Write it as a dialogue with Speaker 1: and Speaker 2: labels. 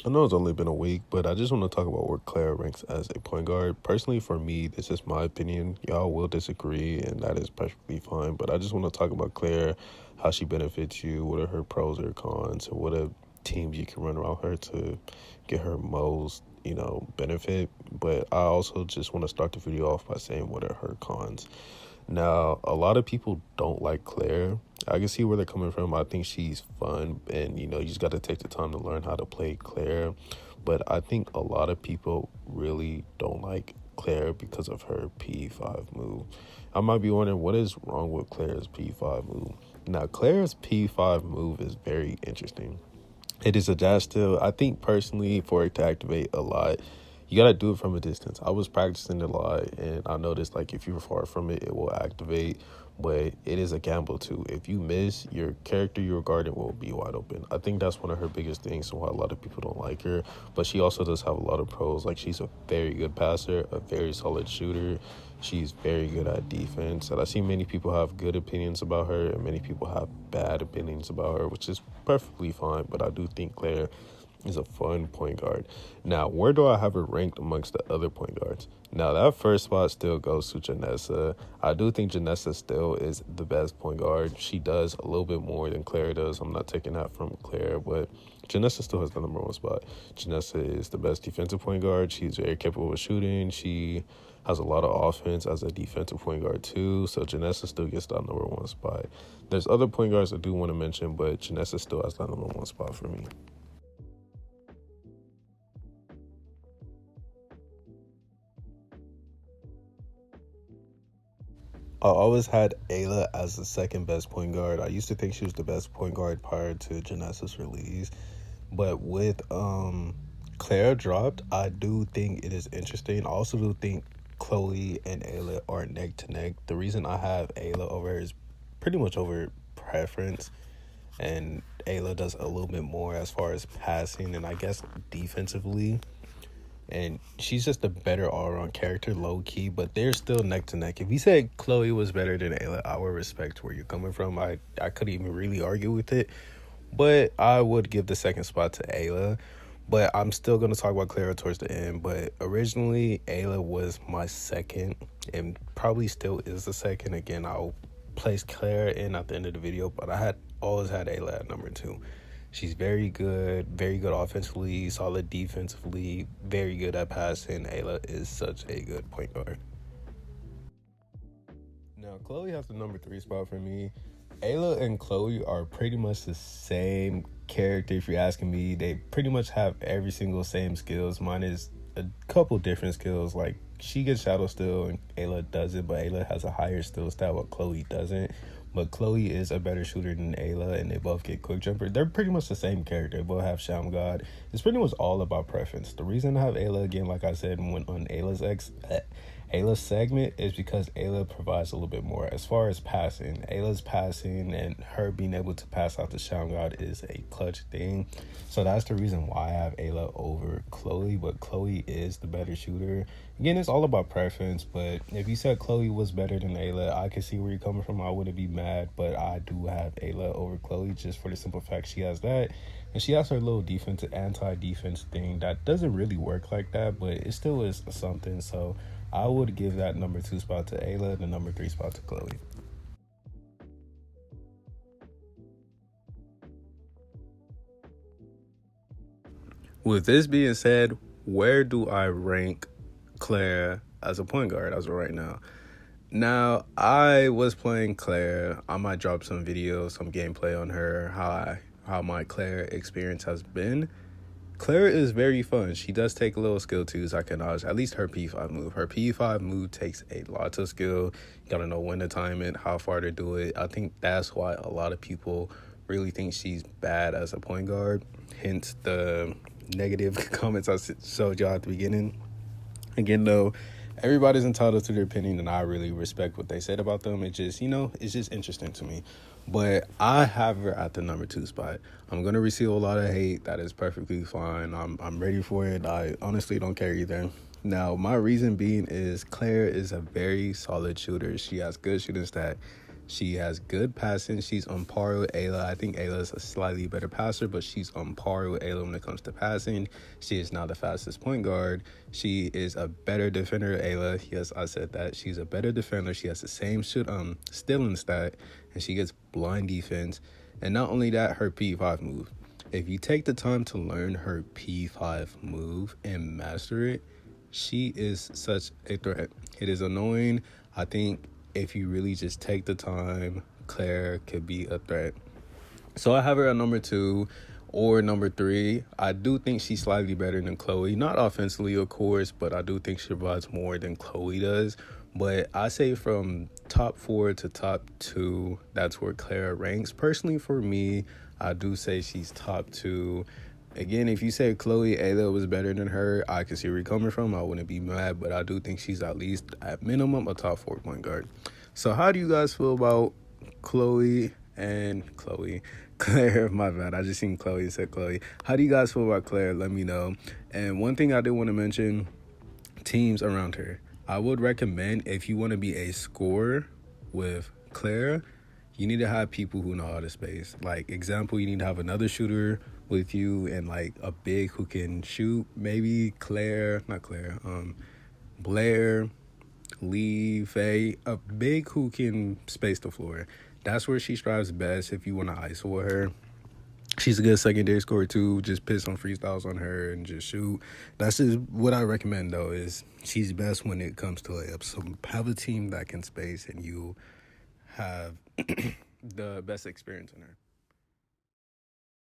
Speaker 1: I know it's only been a week, but I just want to talk about where Clara ranks as a point guard. Personally, for me, this is my opinion. Y'all will disagree, and that is perfectly fine. But I just want to talk about Claire, how she benefits you, what are her pros or cons, and what are teams you can run around her to get her most, benefit. But I also just want to start the video off by saying what are her cons. Now, a lot of people don't like Claire. I can see where they're coming from. I think she's fun, and you just got to take the time to learn how to play Claire. But I think a lot of people really don't like Claire because of her P5 move. I might be wondering what is wrong with Claire's P5 move. Now, Claire's P5 move is very interesting. It is a dash still. I think personally, for it to activate a lot, you gotta do it from a distance. I was practicing a lot, and I noticed like if you're far from it, it will activate. But it is a gamble too. If you miss, your character you're guarding will be wide open. I think that's one of her biggest things and why a lot of people don't like her. But she also does have a lot of pros. Like she's a very good passer, a very solid shooter. She's very good at defense. And I see many people have good opinions about her and many people have bad opinions about her, which is perfectly fine. But I do think Claire is a fun point guard. Now, where do I have her ranked amongst the other point guards? Now, that first spot still goes to Janessa. I do think Janessa still is the best point guard. She does a little bit more than Claire does. I'm not taking that from Claire, but Janessa still has the number one spot. Janessa is the best defensive point guard. She's very capable of shooting. She has a lot of offense as a defensive point guard too. So Janessa still gets that number one spot. There's other point guards I do want to mention, but Janessa still has that number one spot for me. I always had Ayla as the second best point guard. I used to think she was the best point guard prior to Janessa's release. But with Clara dropped, I do think it is interesting. I also do think Chloe and Ayla are neck to neck. The reason I have Ayla over her is pretty much over preference. And Ayla does a little bit more as far as passing and I guess defensively. And she's just a better all-around character, low-key, but they're still neck to neck. If you said Chloe was better than Ayla, I would respect where you're coming from. I couldn't even really argue with it, but I would give the second spot to Ayla. But I'm still going to talk about Clara towards the end. But originally, Ayla was my second and probably still is the second. Again, I'll place Clara in at the end of the video, but I had always had Ayla at number two. She's very good offensively, solid defensively, very good at passing. Ayla is such a good point guard. Now, Chloe has the number three spot for me. Ayla and Chloe are pretty much the same character, if you're asking me. They pretty much have every single same skills. Mine is a couple different skills. Like, she gets shadow still and Ayla doesn't, but Ayla has a higher still stat, what Chloe doesn't. But Chloe is a better shooter than Ayla, and they both get quick jumper. They're pretty much the same character. They both have Sham God. It's pretty much all about preference. The reason I have Ayla, again, like I said, went on Ayla's segment is because Ayla provides a little bit more as far as passing. Ayla's passing and her being able to pass out to Sham God is a clutch thing. So that's the reason why I have Ayla over Chloe, but Chloe is the better shooter. Again, it's all about preference, but if you said Chloe was better than Ayla, I can see where you're coming from. I wouldn't be mad, but I do have Ayla over Chloe just for the simple fact she has that. And she has her little defensive anti-defense thing that doesn't really work like that, but it still is something. So I would give that number two spot to Ayla, the number three spot to Chloe. With this being said, where do I rank Claire as a point guard as of right now? Now, I was playing Claire. I might drop some videos, some gameplay on her, how my Claire experience has been. Clara is very fun. She does take a little skill too, so I can acknowledge at least her P5 move. Her P5 move takes a lot of skill. You gotta know when to time it, how far to do it. I think that's why a lot of people really think she's bad as a point guard. Hence the negative comments I showed y'all at the beginning. Again, though, everybody's entitled to their opinion, and I really respect what they said about them. It just, it's just interesting to me. But I have her at the number two spot. I'm going to receive a lot of hate. That is perfectly fine. I'm ready for it. I honestly don't care either. Now, my reason being is Claire is a very solid shooter. She has good shooting stat. She has good passing. She's on par with Ayla. I think Ayla is a slightly better passer, but she's on par with Ayla when it comes to passing. She is now the fastest point guard. She is a better defender than Ayla. Yes, I said that. She's a better defender. She has the same stealing stat, and she gets blind defense. And not only that, her P5 move. If you take the time to learn her P5 move and master it, she is such a threat. It is annoying. I think if you really just take the time, Claire could be a threat. So I have her at number 2 or number 3. I do think she's slightly better than Chloe. Not offensively, of course, but I do think she provides more than Chloe does. But I say from top 4 to top 2, that's where Clara ranks. Personally, for me, I do say she's top 2. Again, if you say Chloe Ayla was better than her, I can see where you're coming from. I wouldn't be mad, but I do think she's at least, at minimum, a top 4 point guard. So how do you guys feel about Claire? My bad. I just seen Chloe and said Chloe. How do you guys feel about Claire? Let me know. And one thing I did want to mention, teams around her. I would recommend, if you want to be a scorer with Clara, you need to have people who know how to space. Like, example, you need to have another shooter with you and, like, a big who can shoot. Maybe Blair, Lee, Faye, a big who can space the floor. That's where she strives best if you want to ISO with her. She's a good secondary scorer, too. Just piss on freestyles on her and just shoot. That's just what I recommend, though, is she's best when it comes to layups. So have a team that can space and you have the best experience in her.